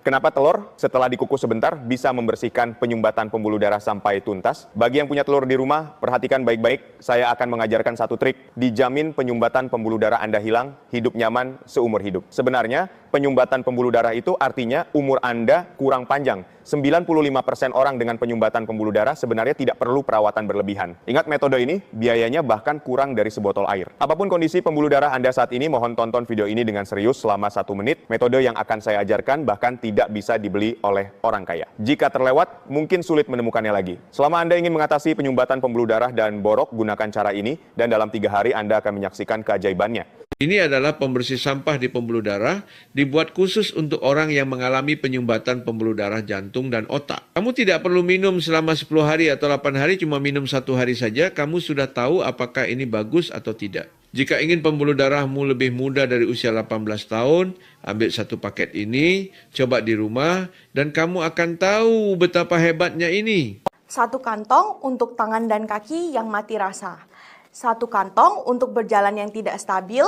Kenapa telur setelah dikukus sebentar bisa membersihkan penyumbatan pembuluh darah sampai tuntas? Bagi yang punya telur di rumah, perhatikan baik-baik. Saya akan mengajarkan satu trik. Dijamin penyumbatan pembuluh darah Anda hilang, hidup nyaman seumur hidup. Sebenarnya, penyumbatan pembuluh darah itu artinya umur Anda kurang panjang. 95% orang dengan penyumbatan pembuluh darah sebenarnya tidak perlu perawatan berlebihan. Ingat metode ini, biayanya bahkan kurang dari sebotol air. Apapun kondisi pembuluh darah Anda saat ini, mohon tonton video ini dengan serius selama 1 menit. Metode yang akan saya ajarkan bahkan tidak bisa dibeli oleh orang kaya. Jika terlewat, mungkin sulit menemukannya lagi. Selama Anda ingin mengatasi penyumbatan pembuluh darah dan borok, gunakan cara ini, dan dalam 3 hari Anda akan menyaksikan keajaibannya. Ini adalah pembersih sampah di pembuluh darah, dibuat khusus untuk orang yang mengalami penyumbatan pembuluh darah jantung dan otak. Kamu tidak perlu minum selama 10 hari atau 8 hari, cuma minum 1 hari saja, kamu sudah tahu apakah ini bagus atau tidak. Jika ingin pembuluh darahmu lebih muda dari usia 18 tahun, ambil 1 paket ini, coba di rumah, dan kamu akan tahu betapa hebatnya ini. 1 kantong untuk tangan dan kaki yang mati rasa. 1 kantong untuk berjalan yang tidak stabil,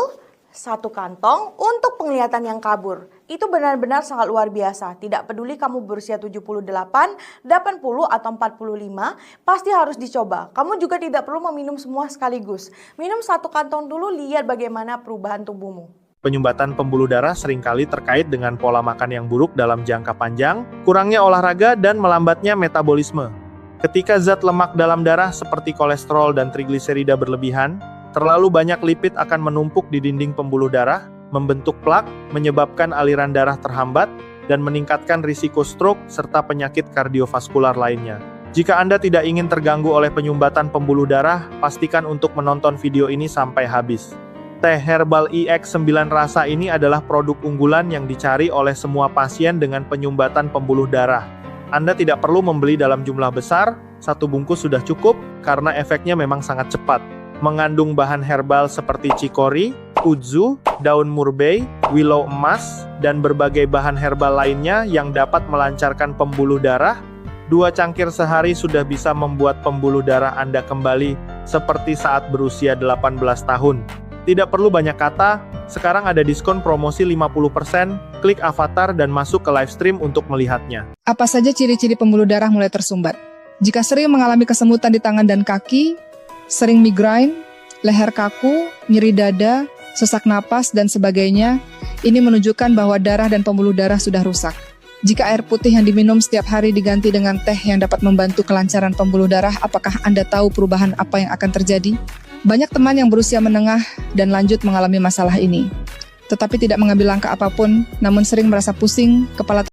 1 kantong untuk penglihatan yang kabur. Itu benar-benar sangat luar biasa. Tidak peduli kamu berusia 78, 80, atau 45, pasti harus dicoba. Kamu juga tidak perlu meminum semua sekaligus. Minum 1 kantong dulu, lihat bagaimana perubahan tubuhmu. Penyumbatan pembuluh darah seringkali terkait dengan pola makan yang buruk dalam jangka panjang, kurangnya olahraga, dan melambatnya metabolisme. Ketika zat lemak dalam darah seperti kolesterol dan trigliserida berlebihan, terlalu banyak lipid akan menumpuk di dinding pembuluh darah, membentuk plak, menyebabkan aliran darah terhambat, dan meningkatkan risiko stroke serta penyakit kardiovaskular lainnya. Jika Anda tidak ingin terganggu oleh penyumbatan pembuluh darah, pastikan untuk menonton video ini sampai habis. Teh herbal IX9 rasa ini adalah produk unggulan yang dicari oleh semua pasien dengan penyumbatan pembuluh darah. Anda tidak perlu membeli dalam jumlah besar, 1 bungkus sudah cukup, karena efeknya memang sangat cepat. Mengandung bahan herbal seperti cikori, kudzu, daun murbei, willow emas, dan berbagai bahan herbal lainnya yang dapat melancarkan pembuluh darah. 2 cangkir sehari sudah bisa membuat pembuluh darah Anda kembali seperti saat berusia 18 tahun. Tidak perlu banyak kata, sekarang ada diskon promosi 50%, klik avatar dan masuk ke live stream untuk melihatnya. Apa saja ciri-ciri pembuluh darah mulai tersumbat? Jika sering mengalami kesemutan di tangan dan kaki, sering migrain, leher kaku, nyeri dada, sesak napas, dan sebagainya, ini menunjukkan bahwa darah dan pembuluh darah sudah rusak. Jika air putih yang diminum setiap hari diganti dengan teh yang dapat membantu kelancaran pembuluh darah, apakah Anda tahu perubahan apa yang akan terjadi? Banyak teman yang berusia menengah dan lanjut mengalami masalah ini, tetapi tidak mengambil langkah apapun, namun sering merasa pusing, kepala